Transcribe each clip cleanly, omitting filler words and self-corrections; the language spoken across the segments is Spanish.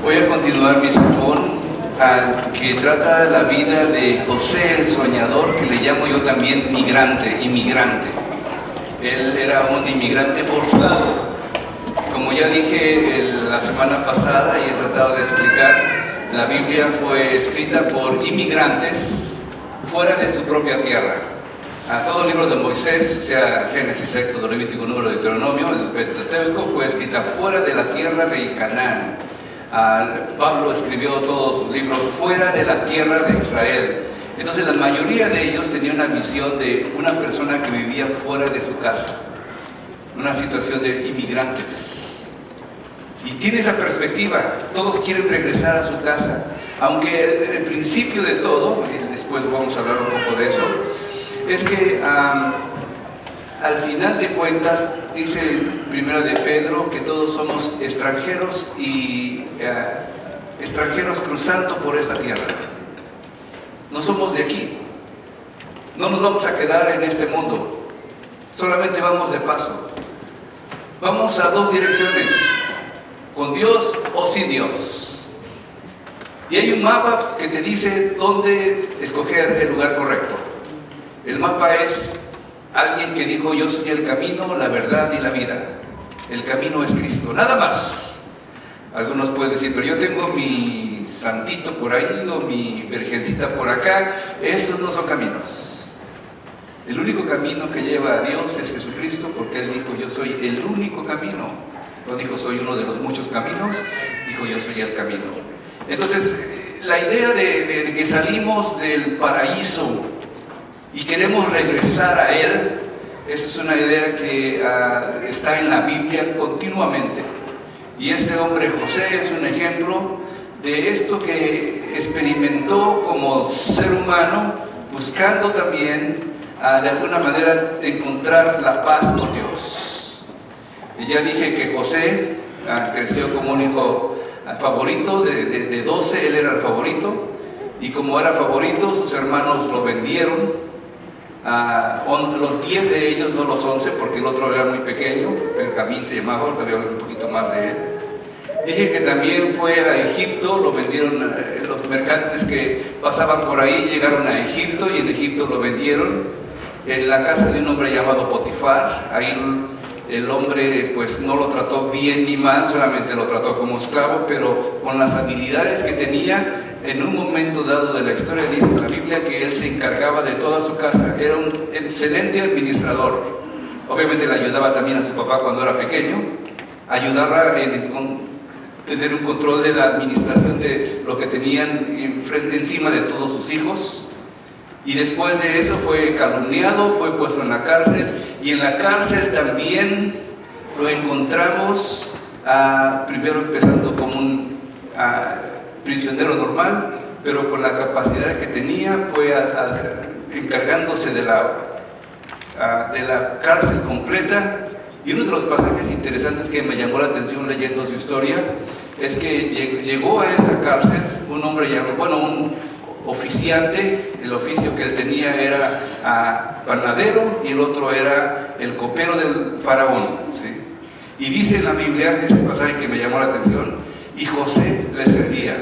Voy a continuar mi sermón que trata de la vida de José el soñador, que le llamo yo también inmigrante. Él era un inmigrante forzado. Como ya dije la semana pasada y he tratado de explicar, la Biblia fue escrita por inmigrantes fuera de su propia tierra. Todo el libro de Moisés, o sea, Génesis, Éxodo, Levítico, Número, Deuteronomio, el Pentateuco, fue escrita fuera de la tierra de Canaán. Pablo escribió todos sus libros fuera de la tierra de Israel. Entonces la mayoría de ellos tenían una visión de una persona que vivía fuera de su casa, una situación de inmigrantes. Y tiene esa perspectiva, todos quieren regresar a su casa, aunque el principio de todo, y después vamos a hablar un poco de eso, es que al final de cuentas dice Primera de Pedro que todos somos extranjeros y extranjeros cruzando por esta tierra. No somos de aquí, no nos vamos a quedar en este mundo, solamente vamos de paso. Vamos a dos direcciones, con Dios o sin Dios. Y hay un mapa que te dice dónde escoger el lugar correcto. El mapa es alguien que dijo: yo soy el camino, la verdad y la vida. El camino es Cristo, nada más. Algunos pueden decir: pero yo tengo mi santito por ahí o mi virgencita por acá. Esos no son caminos. El único camino que lleva a Dios es Jesucristo, porque Él dijo: yo soy el único camino. No dijo: soy uno de los muchos caminos, dijo: yo soy el camino. Entonces, la idea de que salimos del paraíso y queremos regresar a Él, esa es una idea que está en la Biblia continuamente. Y este hombre José es un ejemplo de esto que experimentó como ser humano, buscando también de alguna manera encontrar la paz con Dios. Y ya dije que José creció como un hijo favorito, de 12 él era el favorito, y como era favorito sus hermanos lo vendieron. Los 10 de ellos, no los 11, porque el otro era muy pequeño, Benjamín se llamaba, ahorita voy a hablar un poquito más de él. Dije que también fue a Egipto, lo vendieron, los mercantes que pasaban por ahí llegaron a Egipto y en Egipto lo vendieron en la casa de un hombre llamado Potifar. Ahí el hombre pues no lo trató bien ni mal, solamente lo trató como esclavo, pero con las habilidades que tenía. En un momento dado de la historia dice la Biblia que él se encargaba de toda su casa, era un excelente administrador. Obviamente le ayudaba también a su papá cuando era pequeño, ayudaba en tener un control de la administración de lo que tenían encima de todos sus hijos. Y después de eso fue calumniado, fue puesto en la cárcel, y en la cárcel también lo encontramos, primero empezando como un prisionero normal, pero con la capacidad que tenía fue encargándose de la cárcel completa. Y uno de los pasajes interesantes que me llamó la atención leyendo su historia es que llegó a esa cárcel un hombre llamado, un oficiante. El oficio que él tenía era panadero y el otro era el copero del faraón, ¿sí? Y dice en la Biblia, ese pasaje que me llamó la atención, y José le servía.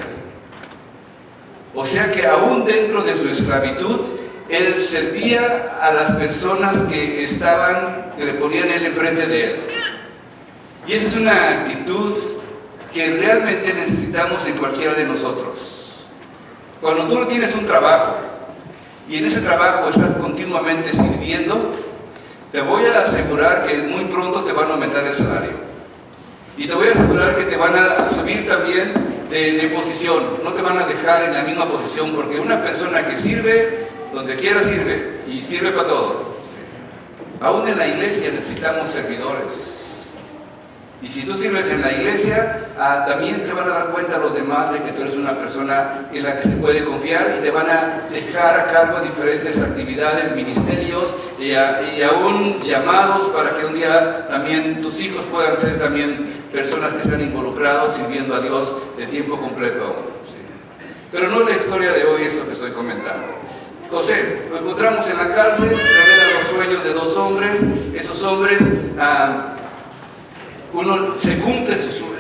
O sea que aún dentro de su esclavitud, él servía a las personas que le ponían él enfrente de él. Y esa es una actitud que realmente necesitamos en cualquiera de nosotros. Cuando tú tienes un trabajo y en ese trabajo estás continuamente sirviendo, te voy a asegurar que muy pronto te van a aumentar el salario. Y te voy a asegurar que te van a subir también de posición. No te van a dejar en la misma posición, porque una persona que sirve, donde quiera sirve, y sirve para todo. Aún en la iglesia necesitamos servidores. Y si tú sirves en la iglesia, también se van a dar cuenta los demás de que tú eres una persona en la que se puede confiar, y te van a dejar a cargo de diferentes actividades, ministerios y aún llamados para que un día también tus hijos puedan ser también personas que están involucrados sirviendo a Dios de tiempo completo aún. ¿Sí? Pero no es la historia de hoy esto que estoy comentando. José, lo encontramos en la cárcel, revela los sueños de dos hombres. Esos hombres, uno se cumple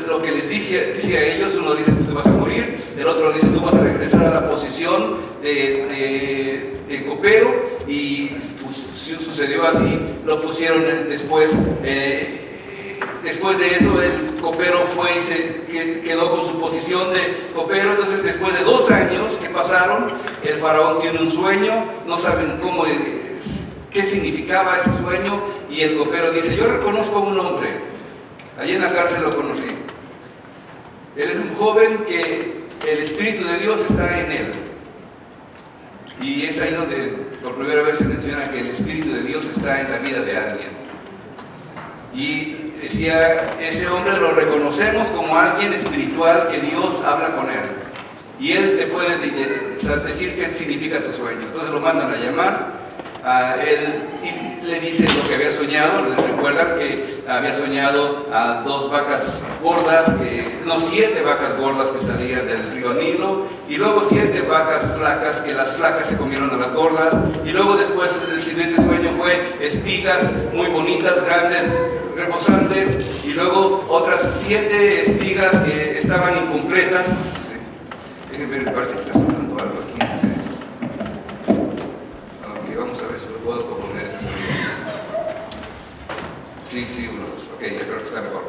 lo que les dice a ellos, uno dice tú te vas a morir, el otro dice tú vas a regresar a la posición de copero, y pues, sucedió así, lo pusieron después. Después de eso el copero fue y se quedó con su posición de copero. Entonces después de 2 años que pasaron, el faraón tiene un sueño, no saben qué significaba ese sueño, y el copero dice, yo reconozco a un hombre, allí en la cárcel lo conocí, él es un joven que el Espíritu de Dios está en él, y es ahí donde por primera vez se menciona que el Espíritu de Dios está en la vida de alguien. Y decía, ese hombre lo reconocemos como alguien espiritual que Dios habla con él, y él te puede decir qué significa tu sueño. Entonces lo mandan a llamar a él y le dice lo que había soñado. Les recuerdan que había soñado a 2 vacas gordas, 7 vacas gordas que salían del río Nilo, y luego 7 vacas flacas, que las flacas se comieron a las gordas, y luego después el siguiente sueño fue espigas muy bonitas, grandes, rebosantes, y luego otras 7 espigas que estaban incompletas. Déjenme ver, me parece que está sonando algo aquí. Vamos a ver si lo puedo componer ese sonido. Sí, ok, yo creo que está mejor.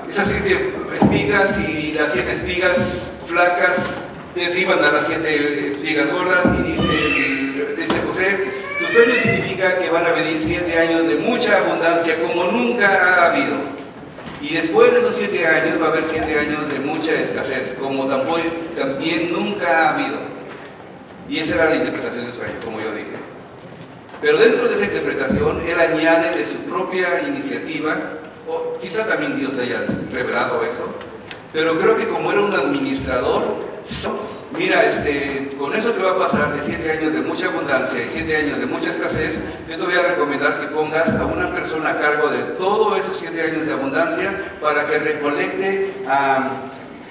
Esas 7 espigas, y las 7 espigas flacas derriban a las 7 espigas gordas, y dice José, tu sueño significa que van a venir 7 años de mucha abundancia como nunca ha habido, y después de los 7 años va a haber 7 años de mucha escasez como también nunca ha habido. Y esa era la interpretación del sueño, como yo dije. Pero dentro de esa interpretación, él añade de su propia iniciativa, o quizá también Dios le haya revelado eso, pero creo que como era un administrador, mira, con eso que va a pasar de 7 años de mucha abundancia y 7 años de mucha escasez, yo te voy a recomendar que pongas a una persona a cargo de todos esos 7 años de abundancia para que recolecte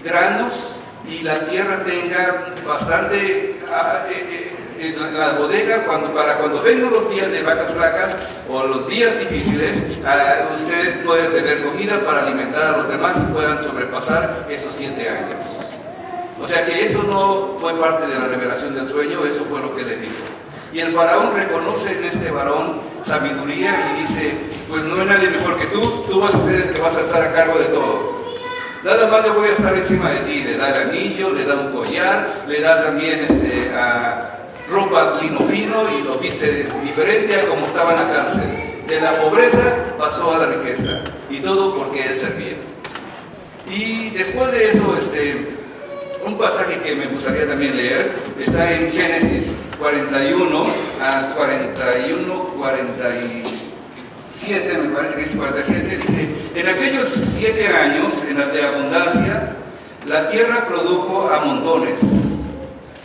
granos, y la tierra tenga bastante en la bodega para cuando vengan los días de vacas flacas o los días difíciles, ustedes pueden tener comida para alimentar a los demás y puedan sobrepasar esos 7 años. O sea que eso no fue parte de la revelación del sueño, eso fue lo que le dijo. Y el faraón reconoce en este varón sabiduría y dice, pues no hay nadie mejor que tú vas a ser el que vas a estar a cargo de todo. Nada más yo voy a estar encima de ti. Le da el anillo, le da un collar, le da también ropa lino fino, y lo viste diferente a como estaba en la cárcel. De la pobreza pasó a la riqueza, y todo porque él servía. Y después de eso, un pasaje que me gustaría también leer está en Génesis 41 a 47, me parece que es 47, dice, en aquellos 7 años de abundancia, la tierra produjo a montones,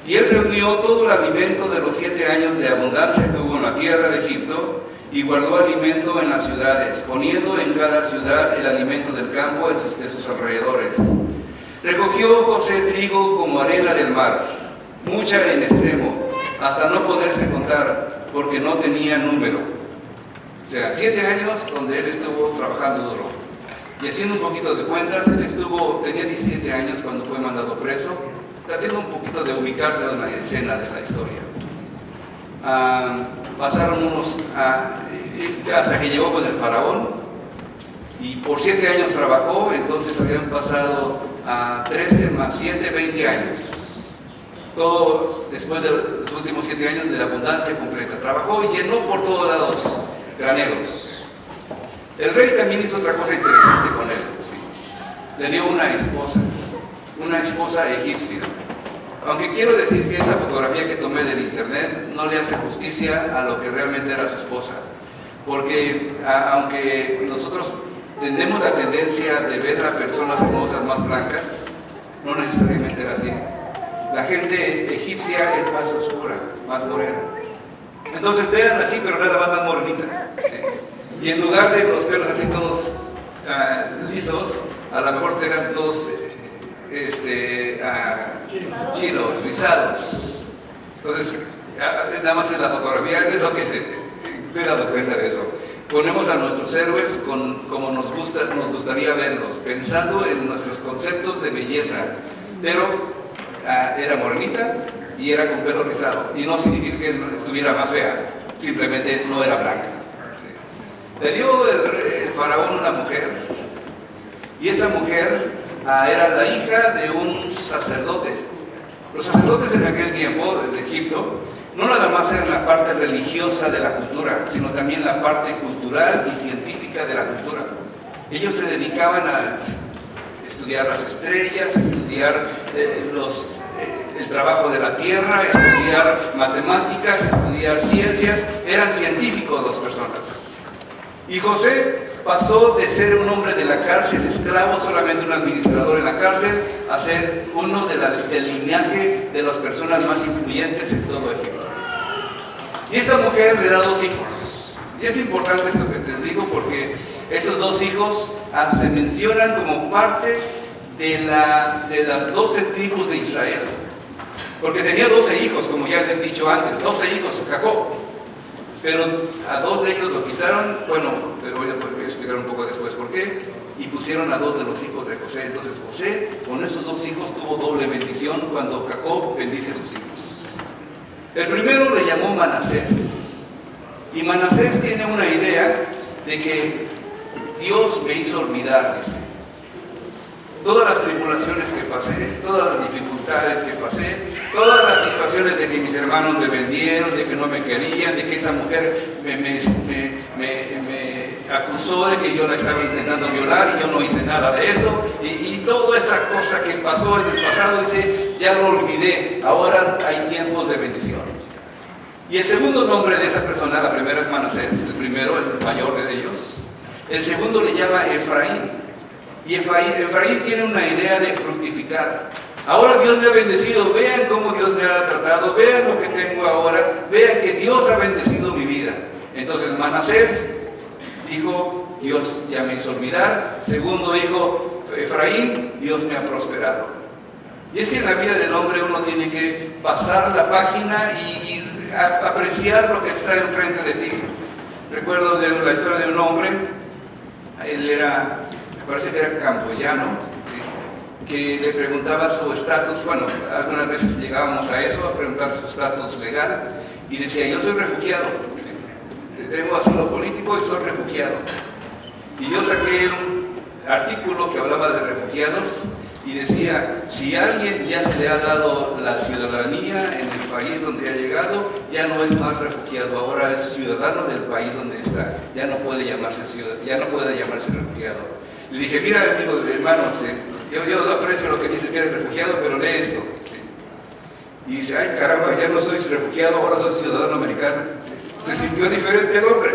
y él reunió todo el alimento de los 7 años de abundancia que hubo en la tierra de Egipto, y guardó alimento en las ciudades, poniendo en cada ciudad el alimento del campo de sus alrededores. Recogió José trigo como arena del mar, mucha en extremo, hasta no poderse contar, porque no tenía número. O sea, 7 años donde él estuvo trabajando duro. Y haciendo un poquito de cuentas, él tenía 17 años cuando fue mandado preso. Tratando un poquito de ubicarte en la escena de la historia. Pasaron hasta que llegó con el faraón, y por 7 años trabajó. Entonces habían pasado 13 más 7, 20 años. Todo después de los últimos 7 años de la abundancia completa. Trabajó y llenó por todos lados graneros. El rey también hizo otra cosa interesante con él. ¿Sí? Le dio una esposa egipcia. Aunque quiero decir que esta fotografía que tomé del internet no le hace justicia a lo que realmente era su esposa. Porque aunque nosotros tenemos la tendencia de ver a personas hermosas más blancas, no necesariamente era así. La gente egipcia es más oscura, más morena. Entonces vean así, pero nada más morenita. ¿Sí? Y en lugar de los pelos así todos lisos, a lo mejor eran todos chinos, rizados. Entonces, nada más en la fotografía es lo que me he dado cuenta de eso. ponemos a nuestros héroes como nos gustaría verlos, pensando en nuestros conceptos de belleza, pero era morenita y era con pelo rizado, y no significa que estuviera más fea, simplemente no era blanca. ¿Sí? Le dio el faraón una mujer, y esa mujer era la hija de un sacerdote. Los sacerdotes en aquel tiempo, de Egipto, no nada más eran la parte religiosa de la cultura, sino también la parte cultural y científica de la cultura. Ellos se dedicaban a estudiar las estrellas, estudiar el trabajo de la tierra, estudiar matemáticas, estudiar ciencias. Eran científicos las personas. Y José pasó de ser un hombre de la cárcel, esclavo, solamente un administrador en la cárcel, a ser uno del linaje de las personas más influyentes en todo Egipto. Y esta mujer le da 2 hijos. Y es importante esto que te digo porque esos 2 hijos se mencionan como parte de las 12 tribus de Israel. Porque tenía 12 hijos, como ya te he dicho antes, 12 hijos, Jacob. Pero a 2 de ellos lo quitaron, bueno, te voy a explicar un poco después por qué, y pusieron a 2 de los hijos de José. Entonces José, con esos 2 hijos, tuvo doble bendición cuando Jacob bendice a sus hijos. El primero le llamó Manasés, y Manasés tiene una idea de que Dios me hizo olvidar, dice. Todas las tribulaciones que pasé, todas las dificultades que pasé, todas las situaciones de que mis hermanos me vendieron, de que no me querían, de que esa mujer me acusó de que yo la estaba intentando violar y yo no hice nada de eso, y toda esa cosa que pasó en el pasado, dice, ya lo olvidé, ahora hay tiempos de bendición. Y el segundo nombre de esa persona, la primera es Manasés, el primero, el mayor de ellos. El segundo le llama Efraín. Y Efraín tiene una idea de fructificar. Ahora Dios me ha bendecido, vean cómo Dios me ha tratado, vean lo que tengo ahora, vean que Dios ha bendecido mi vida. Entonces Manasés dijo, Dios ya me hizo olvidar. Segundo dijo, Efraín, Dios me ha prosperado. Y es que en la vida del hombre uno tiene que pasar la página y apreciar lo que está enfrente de ti. Recuerdo de la historia de un hombre, él era, me parece que era camboyano, ¿sí? Que le preguntaba su estatus. Bueno, algunas veces llegábamos a eso, a preguntar su estatus legal, y decía, yo soy refugiado, ¿sí? Tengo asilo político y soy refugiado. Y yo saqué un artículo que hablaba de refugiados y decía, si a alguien ya se le ha dado la ciudadanía en el país donde ha llegado, ya no es más refugiado, ahora es ciudadano del país donde está, ya no puede llamarse refugiado. Le dije, mira, amigo, hermano, yo aprecio lo que dices que eres refugiado, pero lee esto. ¿Sí? Y dice, ay caramba, ya no soy refugiado, ahora soy ciudadano americano. ¿Sí? Se sintió diferente el hombre.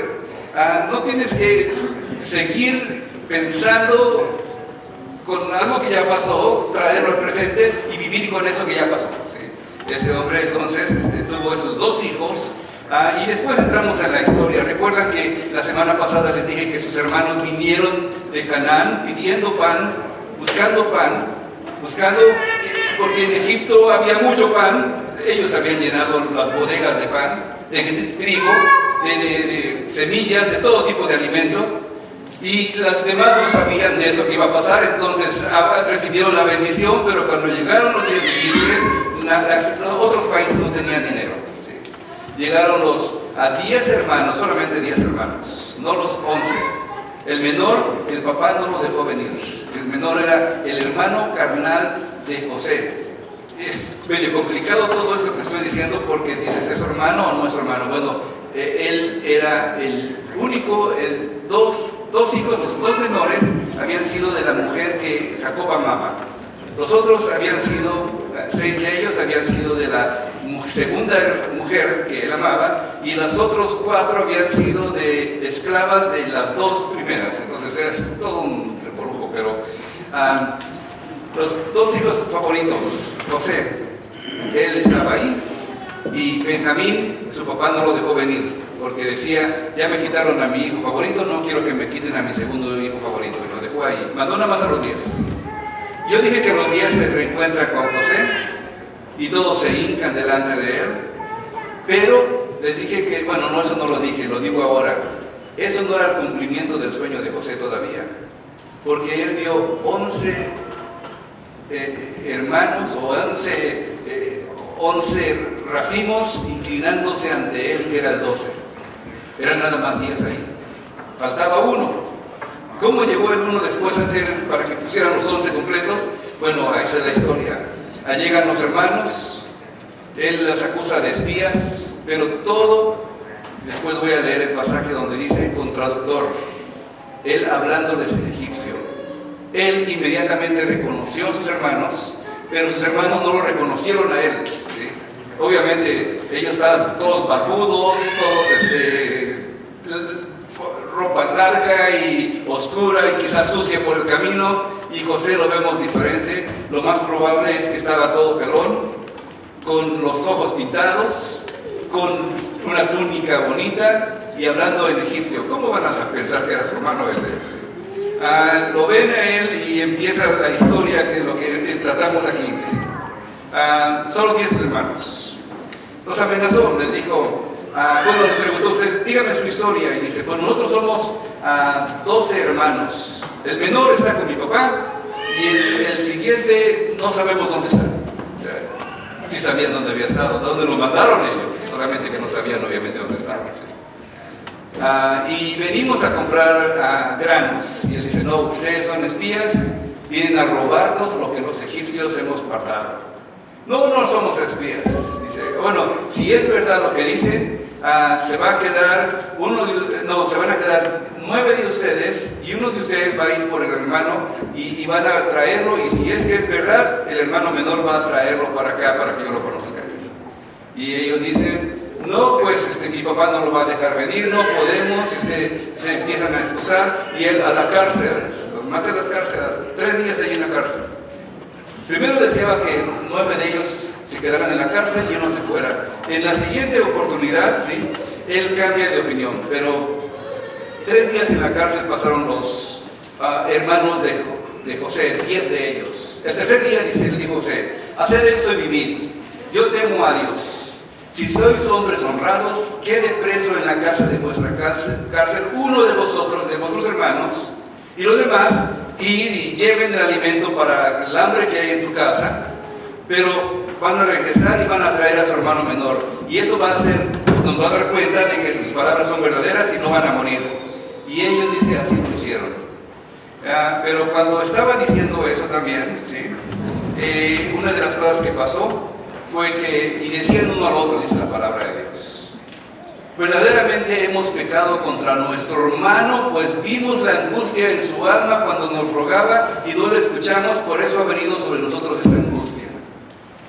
No tienes que seguir pensando con algo que ya pasó, traerlo al presente y vivir con eso que ya pasó. ¿Sí? Ese hombre entonces tuvo esos 2 hijos. Y después entramos en la historia. Recuerdan que la semana pasada les dije que sus hermanos vinieron de Canaán pidiendo pan, buscando, porque en Egipto había mucho pan. Ellos habían llenado las bodegas de pan, de trigo, de semillas, de todo tipo de alimento. Y las demás no sabían de eso que iba a pasar, entonces recibieron la bendición, pero cuando llegaron los días difíciles, los otros países no tenían dinero. ¿Sí? Llegaron a 10 hermanos, solamente 10 hermanos, no los 11. El menor, el papá no lo dejó venir. El menor era el hermano carnal de José. Es medio complicado todo esto que estoy diciendo porque dices, ¿es su hermano o no es su hermano? Bueno, él era el único, dos hijos, los 2 menores, habían sido de la mujer que Jacob amaba. Los otros habían sido, 6 de ellos habían sido de la segunda mujer que él amaba, y los otros 4 habían sido de esclavas de las 2 primeras. Entonces es todo un revolujo, pero los 2 hijos favoritos, José, él estaba ahí, y Benjamín, su papá no lo dejó venir, porque decía, ya me quitaron a mi hijo favorito, no quiero que me quiten a mi segundo hijo favorito, y lo dejó ahí. Mandó nada más a los 10. Yo dije que los 10 se reencuentran con José, y todos se hincan delante de él, pero les dije que, bueno, no, eso no lo dije, lo digo ahora, Eso no era el cumplimiento del sueño de José todavía, porque él vio 11 hermanos o 11 racimos inclinándose ante él, que era el 12. Eran nada más 10 ahí. Faltaba uno. ¿Cómo llegó el uno después a ser, para que pusieran los 11 completos? Bueno, esa es la historia. Allí llegan los hermanos, él los acusa de espías, pero todo, después voy a leer el pasaje donde dice, con traductor, él hablándoles en egipcio. Él inmediatamente reconoció a sus hermanos, pero sus hermanos no lo reconocieron a él, ¿sí? Obviamente, ellos estaban todos barbudos, todos ropa larga y oscura y quizás sucia por el camino, y José lo vemos diferente. Lo más probable es que estaba todo pelón, con los ojos pintados, con una túnica bonita y hablando en egipcio. ¿Cómo van a pensar que era su hermano ese? Lo ven a él y empieza la historia, que es lo que tratamos aquí. ¿Sí? Solo 10 hermanos. Los amenazó, les dijo, bueno, le preguntó usted, dígame su historia, y dice, pues nosotros somos 12 hermanos. El menor está con mi papá y el siguiente no sabemos dónde está. O sea, sí sabían dónde había estado, dónde lo mandaron ellos, solamente que no sabían obviamente dónde estaban. ¿Sí? Y venimos a comprar granos. Y él dice, no, ustedes son espías, vienen a robarnos lo que los egipcios hemos guardado. No, no somos espías. Dice, bueno, si es verdad lo que dicen, se van a quedar 9 de ustedes, y uno de ustedes va a ir por el hermano y van a traerlo, y si es que es verdad, el hermano menor va a traerlo para acá para que yo lo conozca. Y ellos dicen, no, pues mi papá no lo va a dejar venir, no podemos, se empiezan a excusar, y él a la cárcel, los mata a las cárceles, 3 días allí en la cárcel. Primero deseaba que 9 de ellos se quedaran en la cárcel y uno se fuera. En la siguiente oportunidad, sí, él cambia de opinión, pero 3 días en la cárcel pasaron los hermanos de José, 10 de ellos. El tercer día le dijo José, haced esto y vivid, yo temo a Dios. Si sois hombres honrados, quede preso en la casa de vuestra cárcel uno de vosotros, de vuestros hermanos, y los demás, id y lleven el alimento para el hambre que hay en tu casa, pero van a regresar y van a traer a su hermano menor. Y eso va a ser, nos va a dar cuenta de que sus palabras son verdaderas y no van a morir. Y ellos, dice, así lo hicieron. Pero cuando estaba diciendo eso también, ¿sí? Una de las cosas que pasó fue que, y decían uno al otro, dice la palabra de Dios, verdaderamente hemos pecado contra nuestro hermano, pues vimos la angustia en su alma cuando nos rogaba y no le escuchamos, por eso ha venido sobre nosotros esta angustia.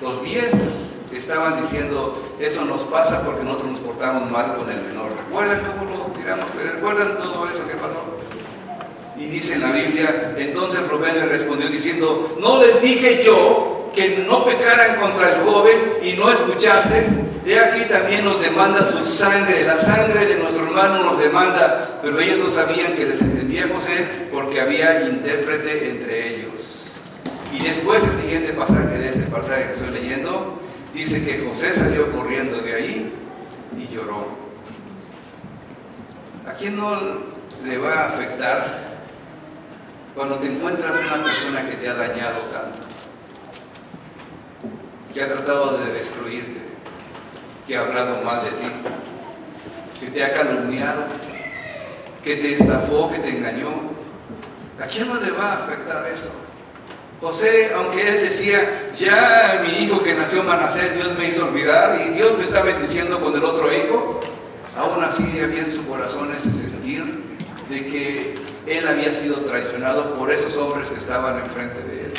Los 10 estaban diciendo, eso nos pasa porque nosotros nos portamos mal con el menor. ¿Recuerdan cómo lo tiramos? ¿Recuerdan todo eso que pasó? Y dice en la Biblia, entonces Rubén le respondió diciendo, ¿no les dije yo que no pecaran contra el joven y no escuchasteis? He aquí también nos demanda su sangre, la sangre de nuestro hermano nos demanda. Pero ellos no sabían que les entendía José, porque había intérprete entre ellos. Y después el siguiente pasaje de este pasaje que estoy leyendo, dice que José salió corriendo de ahí y lloró. ¿A quién no le va a afectar cuando te encuentras una persona que te ha dañado tanto, que ha tratado de destruirte, que ha hablado mal de ti, que te ha calumniado, que te estafó, que te engañó? ¿A quién no le va a afectar eso? José, aunque él decía, ya mi hijo que nació Manasés, Dios me hizo olvidar y Dios me está bendiciendo con el otro hijo, aún así había en su corazón ese sentir de que él había sido traicionado por esos hombres que estaban enfrente de él.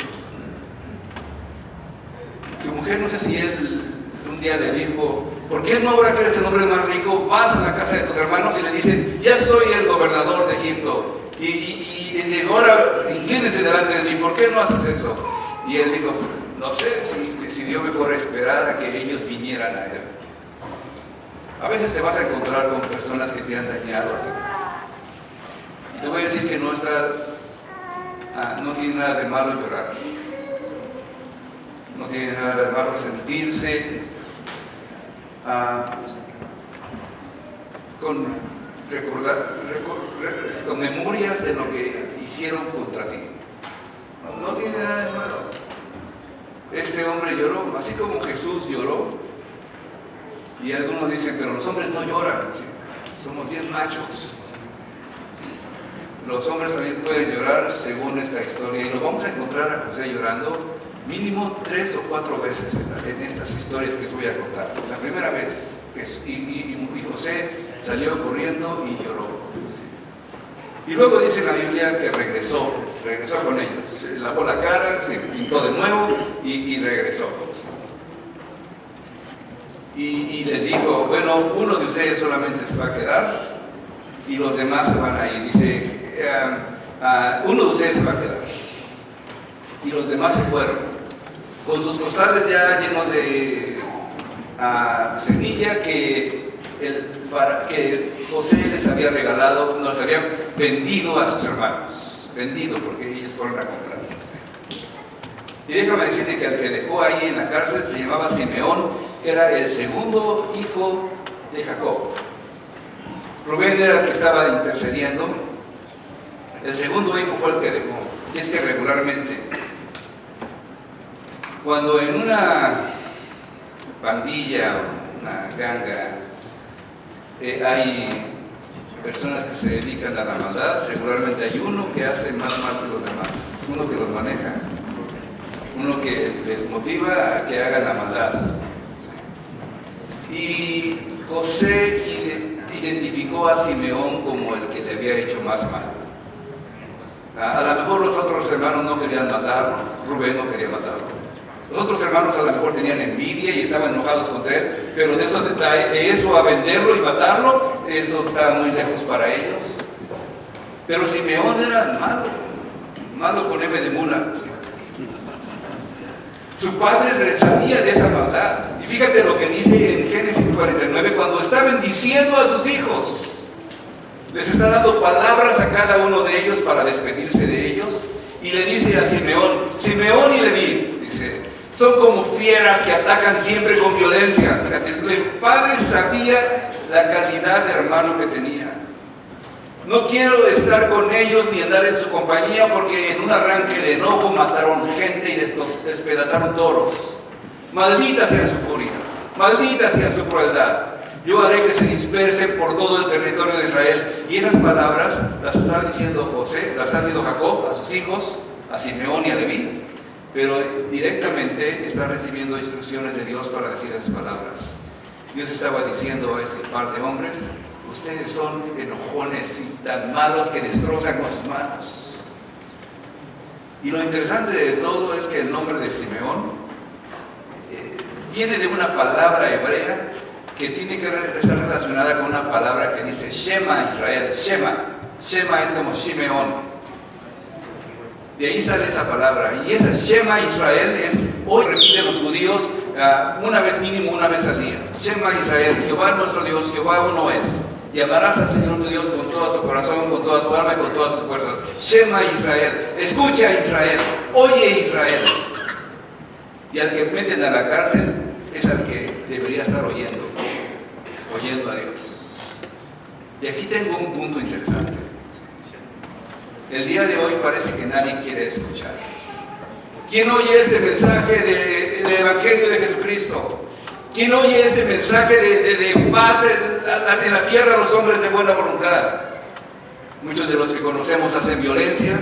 Su mujer, no sé si él un día le dijo, ¿por qué no ahora que eres el hombre más rico, vas a la casa de tus hermanos y le dicen, ya soy el gobernador de Egipto? Y dice, ahora inclínense delante de mí, ¿por qué no haces eso? Y él dijo, no sé, si decidió mejor esperar a que ellos vinieran a él. A veces te vas a encontrar con personas que te han dañado. Y te voy a decir que no tiene nada de malo llorar. No tiene nada de malo sentirse con memorias de lo que hicieron contra ti. No tiene nada de malo. Este hombre lloró, así como Jesús lloró. Y algunos dicen, pero los hombres no lloran, ¿sí? Somos bien machos. Los hombres también pueden llorar según esta historia, y lo vamos a encontrar a José llorando mínimo 3 o 4 veces en estas historias que os voy a contar. La primera vez, y José salió corriendo y lloró. ¿Sí? Y luego dice la Biblia que regresó con ellos. Se lavó la cara, se pintó de nuevo y regresó. Y les dijo, bueno, uno de ustedes solamente se va a quedar y los demás se van a ir. Dice, uno de ustedes se va a quedar. Y los demás se fueron, con sus costales ya llenos de semilla que José les había regalado, nos había vendido a sus hermanos. Vendido porque ellos fueron a comprar. Y déjame decirte que al que dejó ahí en la cárcel se llamaba Simeón, que era el segundo hijo de Jacob. Rubén era el que estaba intercediendo. El segundo hijo fue el que dejó. Y es que regularmente, cuando en una pandilla o una ganga hay personas que se dedican a la maldad, regularmente hay uno que hace más mal que los demás, uno que los maneja, uno que les motiva a que hagan la maldad. Y José identificó a Simeón como el que le había hecho más mal. A lo mejor los otros hermanos no querían matarlo, Rubén no quería matarlo. Los otros hermanos a lo mejor tenían envidia y estaban enojados contra él, pero de eso a venderlo y matarlo, eso estaba muy lejos para ellos. Pero Simeón era malo con M de mula. Su padre sabía de esa maldad. Y fíjate lo que dice en Génesis 49, cuando está bendiciendo a sus hijos. Les está dando palabras a cada uno de ellos para despedirse de ellos. Y le dice a Simeón y Leví, dice, son como fieras que atacan siempre con violencia. Fíjate, el padre sabía la calidad de hermano que tenía. No quiero estar con ellos ni andar en su compañía porque en un arranque de enojo mataron gente y despedazaron toros. Maldita sea su furia, maldita sea su crueldad. Yo haré que se dispersen por todo el territorio de Israel. Y esas palabras las está diciendo José, las está diciendo Jacob a sus hijos, a Simeón y a Leví, pero directamente está recibiendo instrucciones de Dios para decir esas palabras. Dios estaba diciendo a ese par de hombres, ustedes son enojones y tan malos que destrozan con sus manos. Y lo interesante de todo es que el nombre de Simeón viene de una palabra hebrea que tiene que estar relacionada con una palabra que dice Shema Israel. Shema es como Shimeón. De ahí sale esa palabra. Y esa Shema Israel es, hoy repiten los judíos una vez mínimo, una vez al día. Shema Israel, Jehová nuestro Dios, Jehová uno es. Y amarás al Señor tu Dios con todo tu corazón, con toda tu alma y con todas tus fuerzas. Shema Israel, escucha Israel, oye Israel. Y al que meten a la cárcel es al que debería estar oyendo a Dios. Y aquí tengo un punto interesante. El día de hoy parece que nadie quiere escuchar. ¿Quién oye este mensaje del Evangelio de Jesucristo? ¿Quién oye este mensaje de paz en la tierra a los hombres de buena voluntad? Muchos de los que conocemos hacen violencia,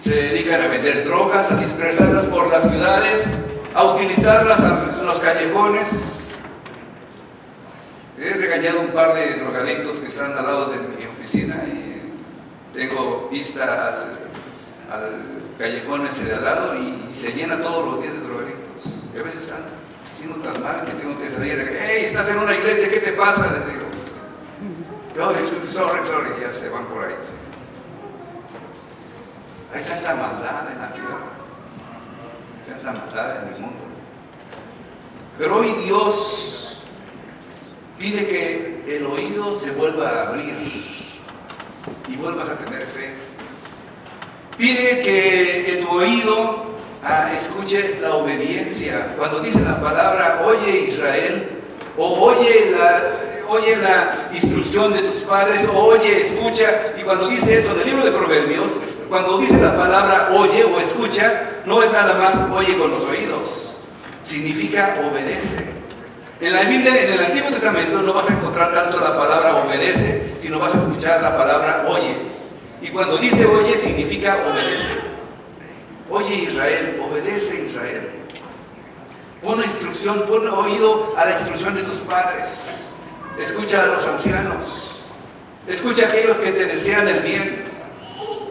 se dedican a vender drogas, a dispersarlas por las ciudades, a utilizarlas en los callejones. He regañado un par de drogadictos que están al lado de mi oficina y tengo vista al callejón ese de al lado y se llena todos los días de drogadictos. Y a veces están haciendo tan mal que tengo que salir. ¡Hey, estás en una iglesia! ¿Qué te pasa? Les digo. No, disculpe, sorry, ya se van por ahí. ¿Sí? Hay tanta maldad en la tierra, tanta maldad en el mundo. Pero hoy Dios pide que el oído se vuelva a abrir y vuelvas a tener fe. Pide que en tu oído escuche la obediencia. Cuando dice la palabra, oye Israel, o oye la instrucción de tus padres, oye, escucha. Y cuando dice eso en el libro de Proverbios, cuando dice la palabra oye o escucha, no es nada más oye con los oídos, significa obedece. En la Biblia, en el Antiguo Testamento, no vas a encontrar tanto la palabra obedece, sino vas a escuchar la palabra oye. Y cuando dice oye, significa obedece. Oye Israel, obedece Israel. Pon instrucción, pon oído a la instrucción de tus padres. Escucha a los ancianos. Escucha a aquellos que te desean el bien.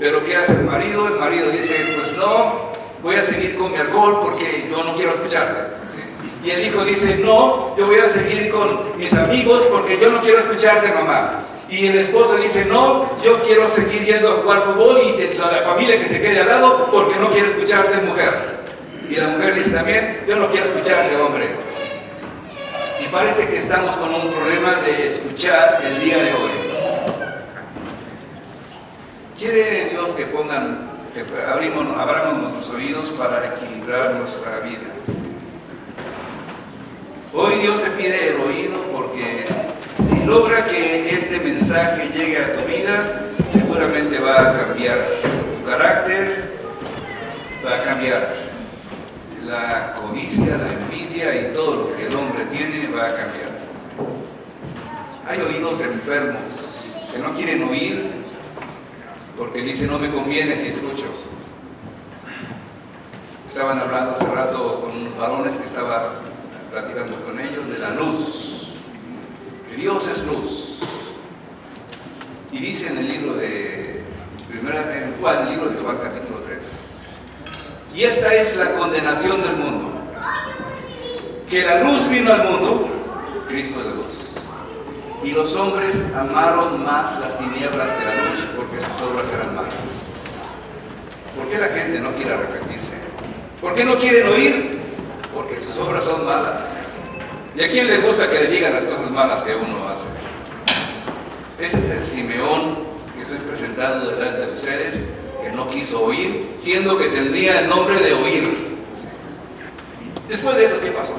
Pero ¿qué hace el marido? El marido dice, pues no, voy a seguir con mi alcohol porque yo no quiero escucharte. ¿Sí? Y el hijo dice, no, yo voy a seguir con mis amigos porque yo no quiero escucharte, mamá. Y el esposo dice, no, yo quiero seguir yendo a jugar fútbol y la familia que se quede al lado porque no quiere escucharte, mujer. Y la mujer dice también, yo no quiero escucharte, hombre. Y parece que estamos con un problema de escuchar el día de hoy. Quiere Dios que abramos nuestros oídos para equilibrar nuestra vida. Hoy Dios te pide el oído porque si logra que este mensaje llegue a tu vida, seguramente va a cambiar tu carácter, va a cambiar la codicia, la envidia y todo lo que el hombre tiene va a cambiar. Hay oídos enfermos que no quieren oír porque dicen no me conviene si escucho. Estaban hablando hace rato con unos varones que estaba platicando con ellos de la luz. Que Dios es luz. Y dice en el libro de Juan, el libro de Juan capítulo 3. Y esta es la condenación del mundo. Que la luz vino al mundo, Cristo es la luz. Y los hombres amaron más las tinieblas que la luz porque sus obras eran malas. ¿Por qué la gente no quiere arrepentirse? ¿Por qué no quieren oír? Porque sus obras son malas. ¿Y a quién le gusta que le digan las cosas malas que uno hace? Ese es el Simeón que estoy presentando delante de ustedes, que no quiso oír, siendo que tendría el nombre de oír. Después de eso, ¿qué pasó?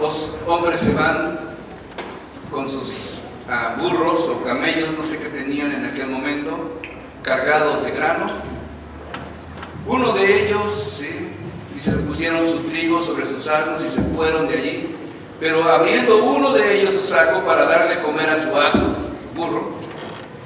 Los hombres se van con sus burros o camellos, no sé qué tenían en aquel momento, cargados de grano. Uno de ellos, ¿sí?, y se le pusieron su trigo sobre sus asnos y se fueron de allí. Pero abriendo uno de ellos su saco para darle de comer a su asno, su burro,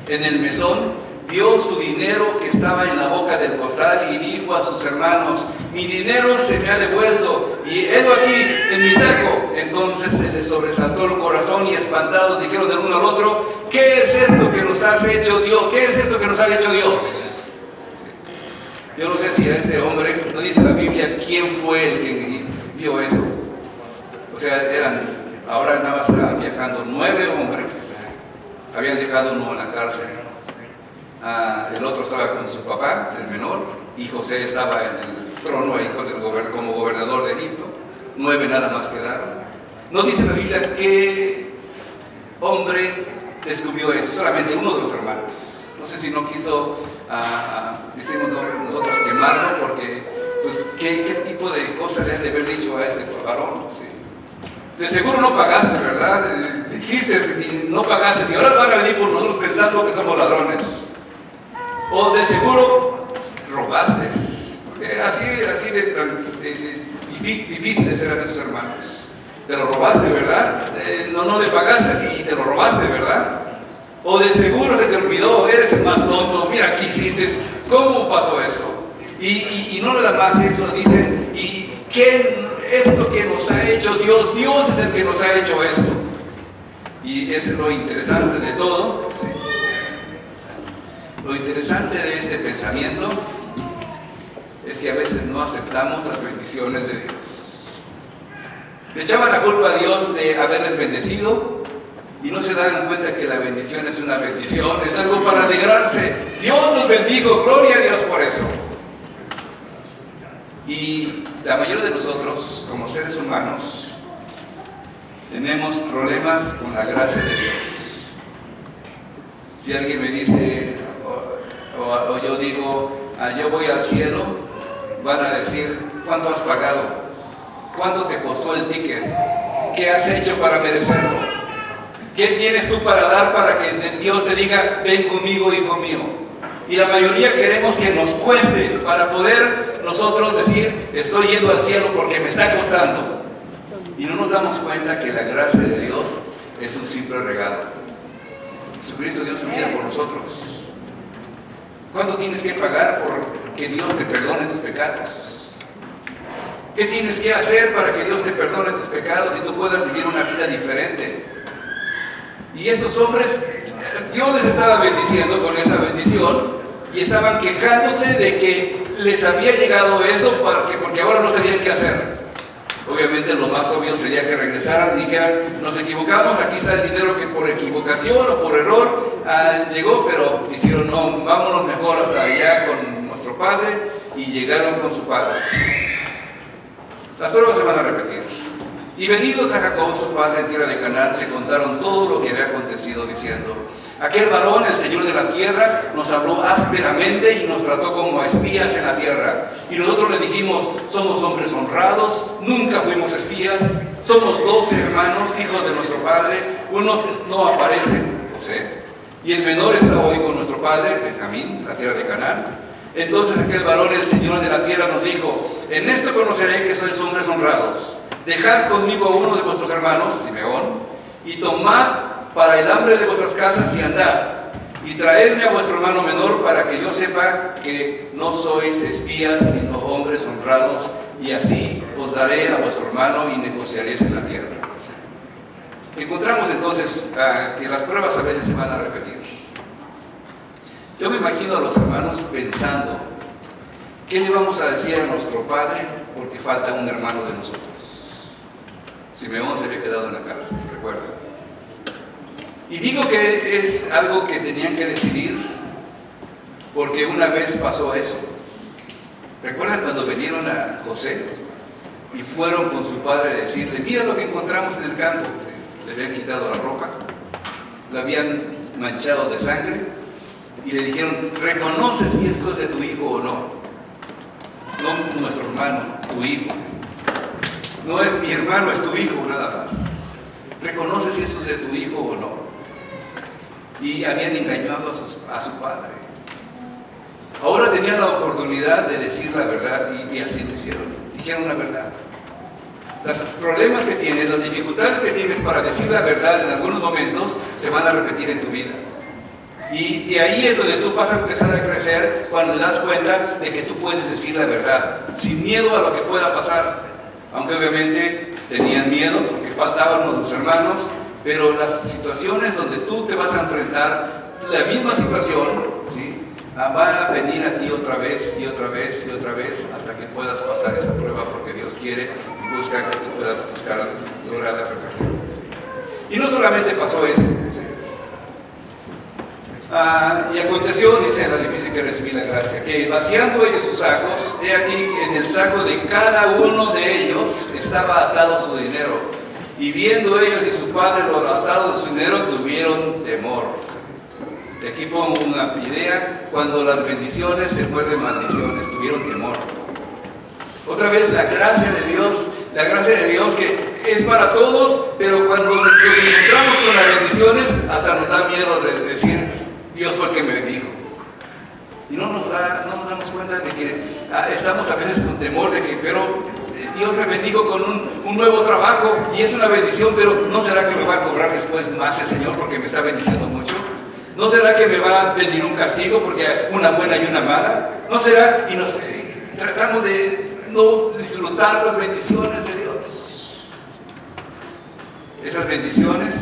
en el mesón vio su dinero que estaba en la boca del costal y dijo a sus hermanos, mi dinero se me ha devuelto y helo aquí en mi saco. Entonces se les sobresaltó el corazón y espantados dijeron del uno al otro, ¿qué es esto que nos has hecho Dios? ¿Qué es esto que nos ha hecho Dios? Yo no sé si a este hombre, no dice la Biblia quién fue el que vio eso. O sea, ahora nada más estaban viajando 9 hombres, habían dejado uno en la cárcel. El otro estaba con su papá, el menor, y José estaba en el trono ahí como gobernador de Egipto. 9 nada más quedaron. No dice la Biblia qué hombre descubrió eso, solamente uno de los hermanos. No sé si no quiso, decimos nosotros, quemarlo, porque pues, ¿qué tipo de cosas le han de haber dicho a este varón? ¿Sí? De seguro no pagaste, ¿verdad? Hiciste y no pagaste, y ahora van a venir por nosotros pensando que somos ladrones. O de seguro robaste. Así de difíciles eran esos hermanos. Te lo robaste, ¿verdad? No le pagaste y te lo robaste, ¿verdad? O de seguro se te olvidó, eres el más tonto, mira qué hiciste, ¿cómo pasó eso? Y no nada más eso, dicen, ¿y qué es esto que nos ha hecho Dios? Dios es el que nos ha hecho esto. Y es lo interesante de todo, ¿sí? Lo interesante de este pensamiento es que a veces no aceptamos las bendiciones de Dios. Le echaban la culpa a Dios de haberles bendecido y no se dan cuenta que la bendición es una bendición, es algo para alegrarse. Dios nos bendijo, gloria a Dios por eso. Y la mayoría de nosotros, como seres humanos, tenemos problemas con la gracia de Dios. Si alguien me dice, o yo digo, yo voy al cielo, van a decir, ¿cuánto has pagado? ¿Cuánto te costó el ticket? ¿Qué has hecho para merecerlo? ¿Qué tienes tú para dar para que Dios te diga, ven conmigo, hijo mío? Y la mayoría queremos que nos cueste para poder nosotros decir, estoy yendo al cielo porque me está costando. Y no nos damos cuenta que la gracia de Dios es un simple regalo. Jesucristo dio su vida por nosotros. ¿Cuánto tienes que pagar por que Dios te perdone tus pecados? ¿Qué tienes que hacer para que Dios te perdone tus pecados y tú puedas vivir una vida diferente? Y estos hombres, Dios les estaba bendiciendo con esa bendición y estaban quejándose de que les había llegado eso porque ahora no sabían qué hacer. Obviamente lo más obvio sería que regresaran y dijeran, nos equivocamos, aquí está el dinero que por equivocación o por error llegó, pero dijeron, no, vámonos mejor hasta allá con nuestro padre, y llegaron con su padre. Las pruebas se van a repetir. Y venidos a Jacob, su padre, en tierra de Canaán, le contaron todo lo que había acontecido, diciendo, aquel varón, el Señor de la tierra, nos habló ásperamente y nos trató como a espías en la tierra. Y nosotros le dijimos, somos hombres honrados, nunca fuimos espías, somos 12 hermanos, hijos de nuestro padre, uno no aparece, José, y el menor está hoy con nuestro padre, Benjamín, la tierra de Canaán. Entonces aquel varón, el Señor de la tierra, nos dijo, en esto conoceré que sois hombres honrados. Dejad conmigo a uno de vuestros hermanos, Simeón, y tomad para el hambre de vuestras casas y andad, y traedme a vuestro hermano menor para que yo sepa que no sois espías, sino hombres honrados, y así os daré a vuestro hermano y negociaréis en la tierra. Encontramos entonces que las pruebas a veces se van a repetir. Yo me imagino a los hermanos pensando, ¿qué le vamos a decir a nuestro padre porque falta un hermano de nosotros? Simeón se había quedado en la cárcel, recuerda. Y digo que es algo que tenían que decidir porque una vez pasó eso. ¿Recuerdan cuando vinieron a José y fueron con su padre a decirle, mira lo que encontramos en el campo? Le habían quitado la ropa, la habían manchado de sangre y le dijeron, reconoce si esto es de tu hijo o no. No nuestro hermano, tu hijo. No es mi hermano, es tu hijo, nada más. Reconoce si eso es de tu hijo o no. Y habían engañado a su padre. Ahora tenían la oportunidad de decir la verdad y así lo hicieron. Dijeron la verdad. Los problemas que tienes, las dificultades que tienes para decir la verdad en algunos momentos se van a repetir en tu vida. Y de ahí es donde tú vas a empezar a crecer cuando te das cuenta de que tú puedes decir la verdad, sin miedo a lo que pueda pasar. Aunque obviamente tenían miedo porque faltaban los hermanos, pero las situaciones donde tú te vas a enfrentar, la misma situación, ¿sí?, va a venir a ti otra vez y otra vez y otra vez hasta que puedas pasar esa prueba, porque Dios quiere y busca que tú puedas buscar lograr la perfección. ¿Sí? Y no solamente pasó eso, ¿sí? Y aconteció, dice la difícil que recibí la gracia, que vaciando ellos sus sacos, he aquí que en el saco de cada uno de ellos estaba atado su dinero, y viendo ellos y su padre lo atado de su dinero, tuvieron temor. Y aquí pongo una idea, cuando las bendiciones se vuelven maldiciones, tuvieron temor. Otra vez la gracia de Dios que es para todos, pero cuando nos encontramos con las bendiciones, hasta nos da miedo de decir, Dios fue el que me bendijo. Y no nos damos cuenta de que estamos a veces con temor de que, pero Dios me bendijo con un nuevo trabajo y es una bendición, pero ¿no será que me va a cobrar después más el Señor porque me está bendiciendo mucho? ¿No será que me va a venir un castigo porque una buena y una mala? ¿No será? Y nos tratamos de no disfrutar las bendiciones de Dios. Esas bendiciones,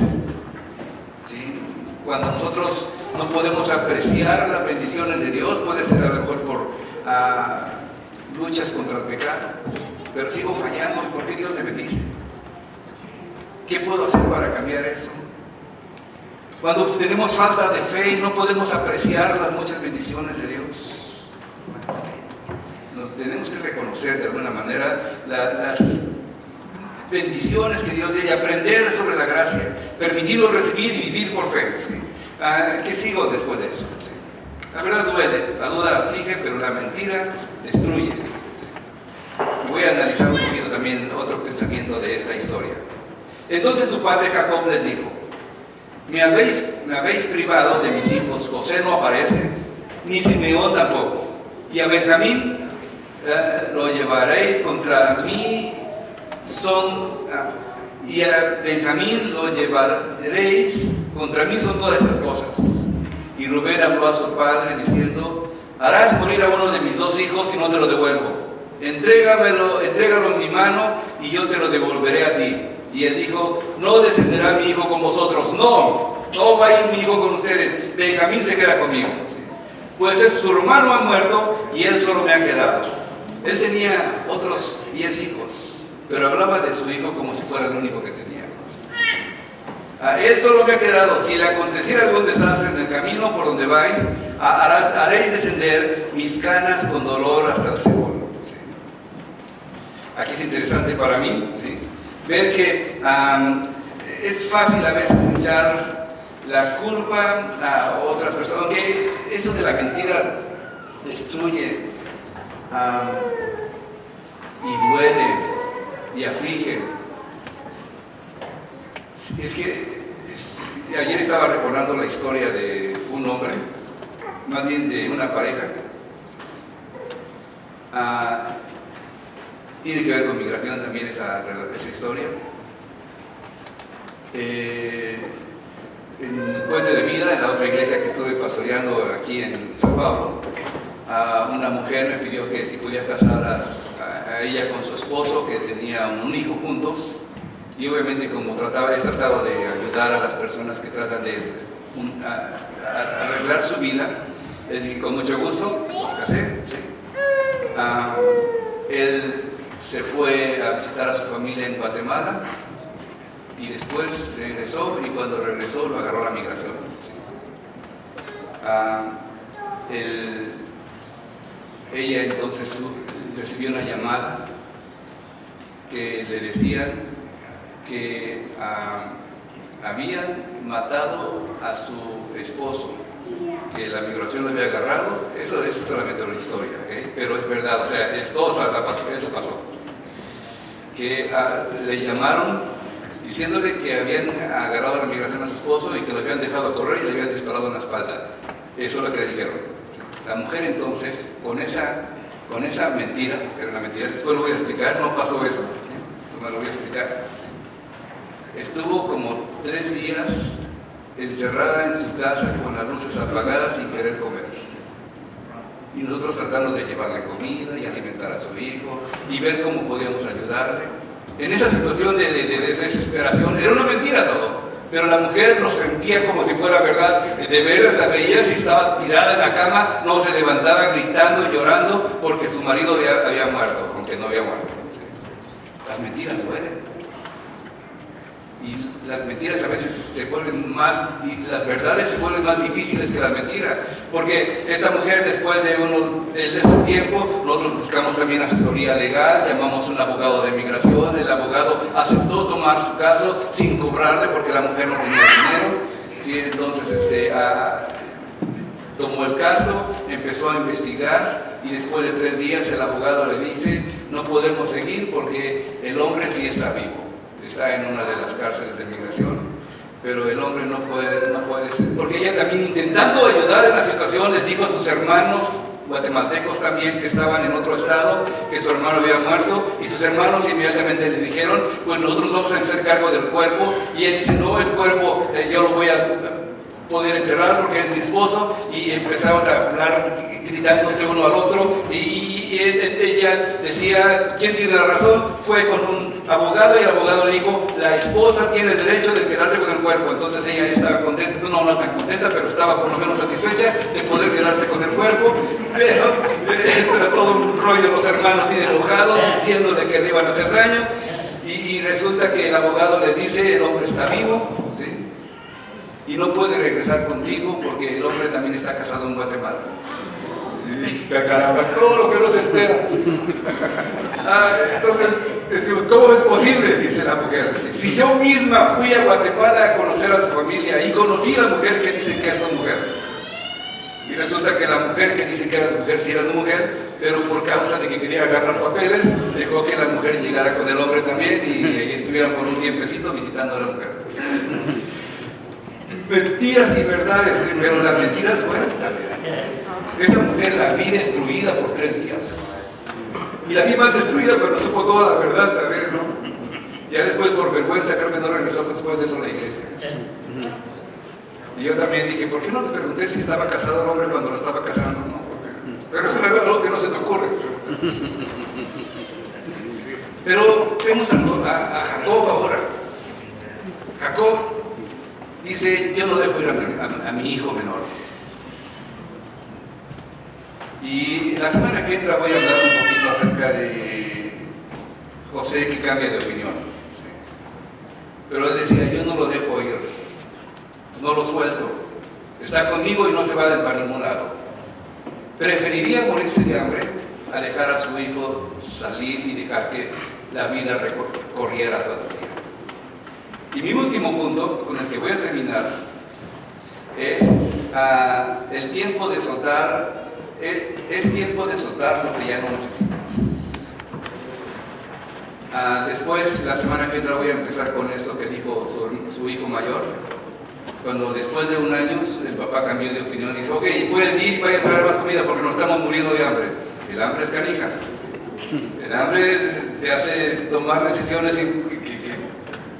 ¿sí?, cuando nosotros no podemos apreciar las bendiciones de Dios, puede ser a lo mejor por luchas contra el pecado, pero sigo fallando. ¿Y por qué Dios me bendice? ¿Qué puedo hacer para cambiar eso? Cuando tenemos falta de fe y no podemos apreciar las muchas bendiciones de Dios, nos tenemos que reconocer de alguna manera las bendiciones que Dios da y aprender sobre la gracia, permitido recibir y vivir por fe, ¿sí? ¿Qué sigo después de eso? ¿Sí? La verdad duele, la duda aflige, pero la mentira destruye. ¿Sí? Voy a analizar un poquito también otro pensamiento de esta historia. Entonces su padre Jacob les dijo, me habéis privado de mis hijos. José no aparece, ni Simeón tampoco. Y a Benjamín lo llevaréis contra mí, y a Benjamín lo llevaréis contra mí, son todas estas cosas. Y Rubén habló a su padre diciendo: harás morir a uno de mis dos hijos y no te lo devuelvo. Entrégalo en mi mano y yo te lo devolveré a ti. Y él dijo: no descenderá mi hijo con vosotros, no va a ir mi hijo con ustedes, Benjamín se queda conmigo. Pues su hermano ha muerto y él solo me ha quedado. Él tenía otros 10 hijos, pero hablaba de su hijo como si fuera el único que tenía. Él solo me ha quedado. Si le aconteciera algún desastre en el camino por donde vais, haréis descender mis canas con dolor hasta el Seol. ¿Sí? Aquí es interesante para mí, ¿sí?, ver que es fácil a veces echar la culpa a otras personas, aunque eso de la mentira destruye y duele y aflige. Es que ayer estaba recordando la historia de un hombre, más bien de una pareja. Tiene que ver con migración también esa historia. En Puente de Vida, en la otra iglesia que estuve pastoreando aquí en San Pablo, una mujer me pidió que si podía casar a ella con su esposo, que tenía un hijo juntos. Y obviamente, como he tratado de ayudar a las personas que tratan de arreglar su vida, es decir, con mucho gusto los casé. ¿Sí? Él se fue a visitar a su familia en Guatemala y después regresó, y cuando regresó lo agarró la migración. ¿Sí? Ella entonces recibió una llamada que le decían que habían matado a su esposo, que la migración lo había agarrado. Eso es solamente una historia, ¿okay? Pero es verdad, o sea, eso pasó. Que le llamaron diciéndole que habían agarrado la migración a su esposo y que lo habían dejado correr y le habían disparado en la espalda. Eso es lo que le dijeron. La mujer entonces, con esa mentira, que era una mentira, después lo voy a explicar, no pasó eso, ¿sí? No lo voy a explicar. Estuvo como 3 días encerrada en su casa con las luces apagadas sin querer comer. Y nosotros tratando de llevarle comida y alimentar a su hijo y ver cómo podíamos ayudarle. En esa situación de desesperación, era una mentira todo, pero la mujer lo sentía como si fuera verdad. De veras la veía, si estaba tirada en la cama, no se levantaba gritando y llorando porque su marido había muerto, aunque no había muerto. Las mentiras duelen. Y las mentiras a veces se vuelven las verdades se vuelven más difíciles que las mentiras. Porque esta mujer, después de ese tiempo, nosotros buscamos también asesoría legal, llamamos a un abogado de migración, el abogado aceptó tomar su caso sin cobrarle porque la mujer no tenía dinero. ¿Sí? Entonces tomó el caso, empezó a investigar y después de 3 días el abogado le dice: no podemos seguir porque el hombre sí está vivo. Está en una de las cárceles de migración, pero el hombre no puede ser, porque ella también, intentando ayudar en la situación, les dijo a sus hermanos guatemaltecos también que estaban en otro estado que su hermano había muerto, y sus hermanos inmediatamente le dijeron: pues nosotros vamos a hacer cargo del cuerpo. Y él dice: no, el cuerpo yo lo voy a poder enterrar porque es mi esposo. Y empezaron a hablar gritándose uno al otro, y ella decía: ¿quién tiene la razón? Fue con un abogado y el abogado le dijo: la esposa tiene el derecho de quedarse con el cuerpo. Entonces ella estaba contenta, no tan contenta, pero estaba por lo menos satisfecha de poder quedarse con el cuerpo. Pero todo un rollo, los hermanos bien enojados, diciéndole que le iban a hacer daño, y resulta que el abogado les dice: el hombre está vivo, ¿sí? Y no puede regresar contigo porque el hombre también está casado en Guatemala. Caramba, todo lo que no se entera. Entonces, ¿cómo es posible? Dice la mujer. Si yo misma fui a Guatemala a conocer a su familia y conocí a la mujer que dicen que es su mujer, y resulta que la mujer que dice que era su mujer sí era su mujer, pero por causa de que quería agarrar papeles, dejó que la mujer llegara con el hombre también y estuvieran por un tiempecito visitando a la mujer. mentiras y verdades, pero las mentiras cuentan. Esta mujer la vi destruida por 3 días. Y la vi más destruida cuando supo toda la verdad también, ¿no? Ya después, por vergüenza, creo que no regresó después de eso a la iglesia. Y yo también dije, ¿por qué no le pregunté si estaba casado el hombre cuando lo estaba casando? ¿No? Pero eso es algo que no se te ocurre. Pero vemos a Jacob ahora. Jacob dice, yo no dejo ir a mi hijo menor. Y la semana que entra voy a hablar un poquito acerca de José que cambia de opinión. Pero él decía, yo no lo dejo ir, no lo suelto. Está conmigo y no se va para ningún lado. Preferiría morirse de hambre a dejar a su hijo salir y dejar que la vida corriera todavía. Y mi último punto, con el que voy a terminar, es el tiempo de soltar. Es tiempo de soltar lo que ya no necesitas. Después, la semana que entra voy a empezar con esto que dijo su hijo mayor. Cuando después de 1 año el papá cambió de opinión y dice, ok, pueden ir y vayan a traer más comida porque nos estamos muriendo de hambre. El hambre es canija. El hambre te hace tomar decisiones que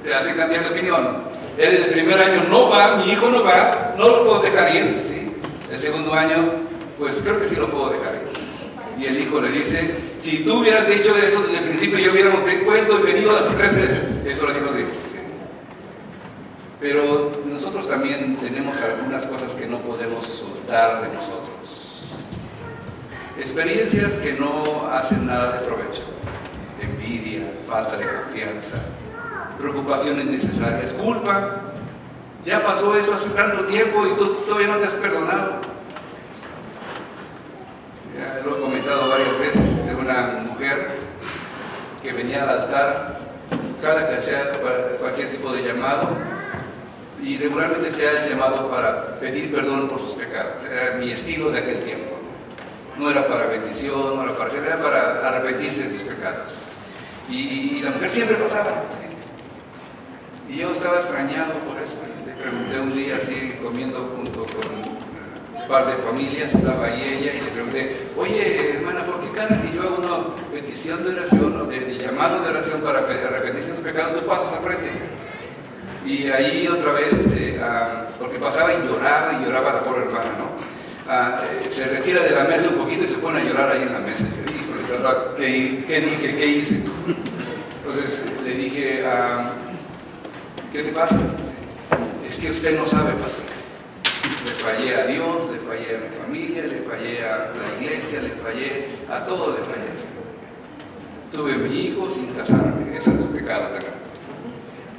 te hacen cambiar de opinión. Él el primer año no va, mi hijo no va, no lo puedo dejar ir. ¿Sí? El segundo año, pues creo que sí lo puedo dejar ir. Y el hijo le dice, si tú hubieras dicho eso desde el principio, yo hubiéramos vuelto y venido las 3 veces. Eso le dijo el hijo. ¿Sí? Pero nosotros también tenemos algunas cosas que no podemos soltar de nosotros. Experiencias que no hacen nada de provecho. Envidia, falta de confianza, preocupaciones innecesarias, culpa. Ya pasó eso hace tanto tiempo y tú todavía no te has perdonado. Ya lo he comentado varias veces de una mujer que venía al altar cada que hacía cualquier tipo de llamado y regularmente se ha llamado para pedir perdón por sus pecados. Era mi estilo de aquel tiempo. No era para bendición, no era para arrepentirse de sus pecados. Y la mujer siempre pasaba. ¿Sí? Y yo estaba extrañado por eso. Le pregunté un día así, comiendo junto con un par de familias, estaba ahí ella, y le pregunté, oye hermana, ¿por qué cada que yo hago una petición de oración, o de llamado de oración para arrepentirse de sus pecados, tú pasas al frente? Y ahí otra vez, porque pasaba y lloraba la pobre hermana, ¿no? Se retira de la mesa un poquito y se pone a llorar ahí en la mesa. Yo dije, híjole, ¿qué dije? ¿Qué hice? Entonces le dije, ¿qué te pasa? Es que usted no sabe, pastor. Le fallé a Dios, le fallé a mi familia, le fallé a la iglesia, le fallé a todo, le fallé. Tuve mi hijo sin casarme, ese es su pecado también.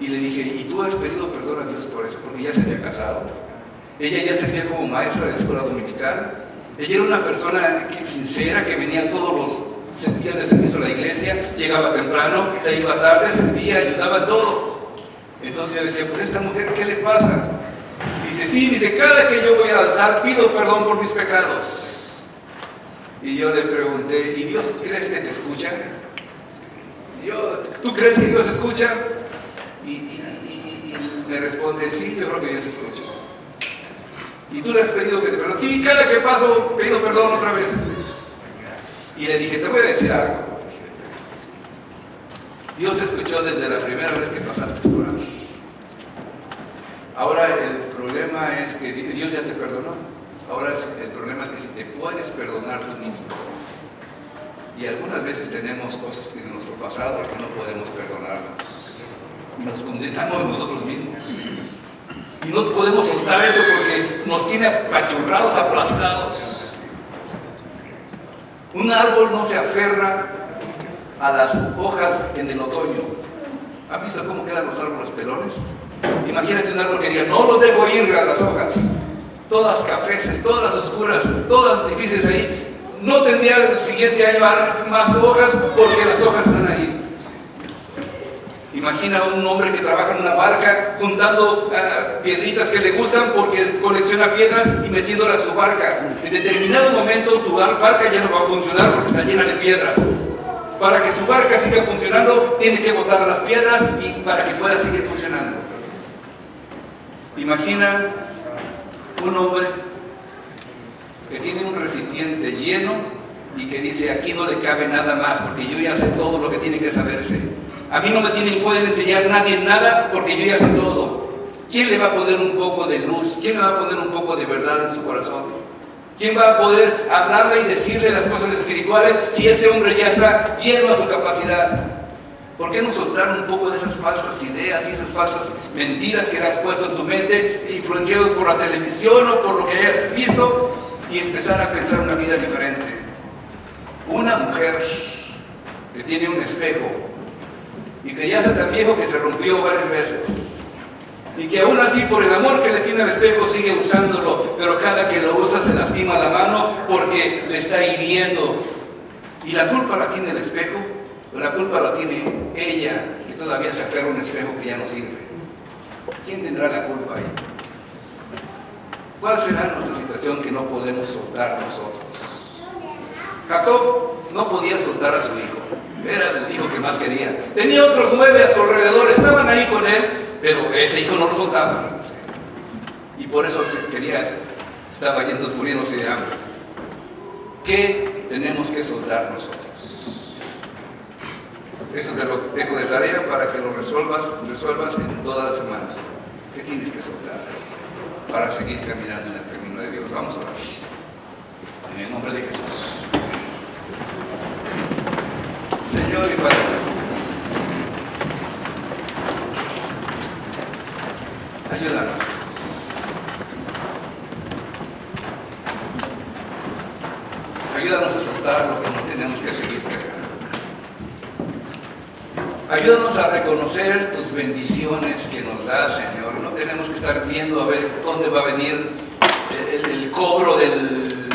Y le dije, ¿y tú has pedido perdón a Dios por eso? Porque ya se había casado. Ella ya servía como maestra de escuela dominical. Ella era una persona sincera que venía todos los días de servicio a la iglesia, llegaba temprano, se iba tarde, servía, ayudaba todo. Entonces yo decía, pues esta mujer, ¿qué le pasa? Dice, sí, dice, cada que yo voy al altar pido perdón por mis pecados. Y yo le pregunté, ¿y Dios crees que te escucha? ¿Tú crees que Dios escucha? Y me responde, sí, yo creo que Dios escucha. ¿Y tú le has pedido que te perdone? Sí, cada que paso pido perdón otra vez. Y le dije, te voy a decir algo. Dios te escuchó desde la primera vez que pasaste por ahí. Ahora el problema es que Dios ya te perdonó. Ahora el problema es que si te puedes perdonar tú mismo. Y algunas veces tenemos cosas en nuestro pasado que no podemos perdonarnos. Y nos condenamos nosotros mismos. Y no podemos soltar eso porque nos tiene apachurrados, aplastados. Un árbol no se aferra a las hojas en el otoño. ¿Han visto cómo quedan los árboles pelones? Imagínate un árbol que diga, no los dejo ir a las hojas. Todas cafeces, todas oscuras, todas difíciles ahí. No tendría el siguiente año más hojas porque las hojas están ahí. Imagina a un hombre que trabaja en una barca juntando piedritas que le gustan porque colecciona piedras y metiéndolas a su barca. En determinado momento su barca ya no va a funcionar porque está llena de piedras. Para que su barca siga funcionando, tiene que botar las piedras y para que pueda seguir funcionando. Imagina un hombre que tiene un recipiente lleno y que dice, aquí no le cabe nada más porque yo ya sé todo lo que tiene que saberse. A mí no me pueden enseñar nadie nada porque yo ya sé todo. ¿Quién le va a poner un poco de luz? ¿Quién le va a poner un poco de verdad en su corazón? ¿Quién va a poder hablarle y decirle las cosas espirituales si ese hombre ya está lleno a su capacidad? ¿Por qué no soltar un poco de esas falsas ideas y esas falsas mentiras que has puesto en tu mente, influenciados por la televisión o por lo que hayas visto, y empezar a pensar una vida diferente? Una mujer que tiene un espejo y que ya está tan viejo que se rompió varias veces, y que aún así por el amor que le tiene al espejo sigue usándolo, pero cada que lo usa se lastima la mano porque le está hiriendo. ¿Y la culpa la tiene el espejo? ¿O la culpa la tiene ella, que todavía se aferra a un espejo que ya no sirve? ¿Quién tendrá la culpa ahí? ¿Cuál será nuestra situación que no podemos soltar nosotros? Jacob no podía soltar a su hijo. Era el hijo que más quería. Tenía otros 9 a su alrededor, estaban ahí con él, pero ese hijo no lo soltaba. Y por eso estaba muriéndose de hambre. ¿Qué tenemos que soltar nosotros? Eso te lo dejo de tarea para que lo resuelvas en toda la semana. ¿Qué tienes que soltar para seguir caminando en el camino de Dios? Vamos a orar. En el nombre de Jesús. Señor y Padre, ayúdanos, Jesús. Ayúdanos a soltar lo que no tenemos que seguir cargando. Ayúdanos a reconocer tus bendiciones que nos das, Señor. No tenemos que estar viendo a ver dónde va a venir el cobro del...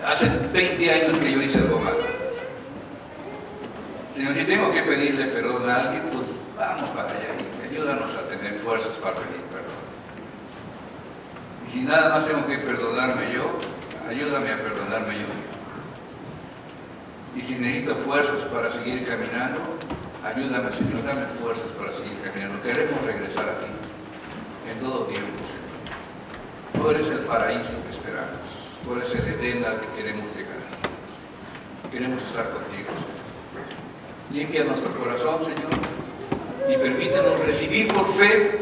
Hace 20 años que yo hice algo malo. Señor, si tengo que pedirle perdón a alguien, pues vamos para allá. Ayúdanos a tener fuerzas para pedir perdón. Y si nada más tengo que perdonarme yo, ayúdame a perdonarme yo mismo. Y si necesito fuerzas para seguir caminando, ayúdame, Señor, dame fuerzas para seguir caminando. Queremos regresar a ti en todo tiempo, Señor. Tú eres el paraíso que esperamos. Tú eres el Edén al que queremos llegar. Queremos estar contigo, Señor. Limpia nuestro corazón, Señor, y permítenos recibir por fe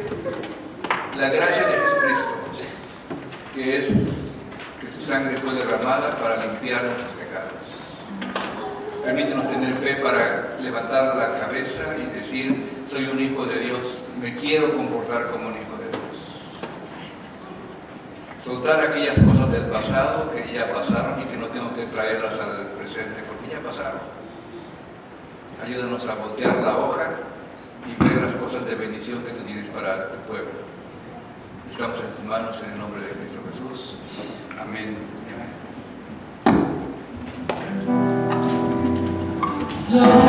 la gracia de Jesucristo, que su sangre fue derramada para limpiar nuestros pecados. Permítenos tener fe para levantar la cabeza y decir, soy un hijo de Dios, me quiero comportar como un hijo de Dios. Soltar aquellas cosas del pasado que ya pasaron y que no tengo que traerlas al presente porque ya pasaron. Ayúdanos a voltear la hoja y ver las cosas de bendición que tú tienes para tu pueblo. Estamos en tus manos en el nombre de Cristo Jesús. Amén y amén.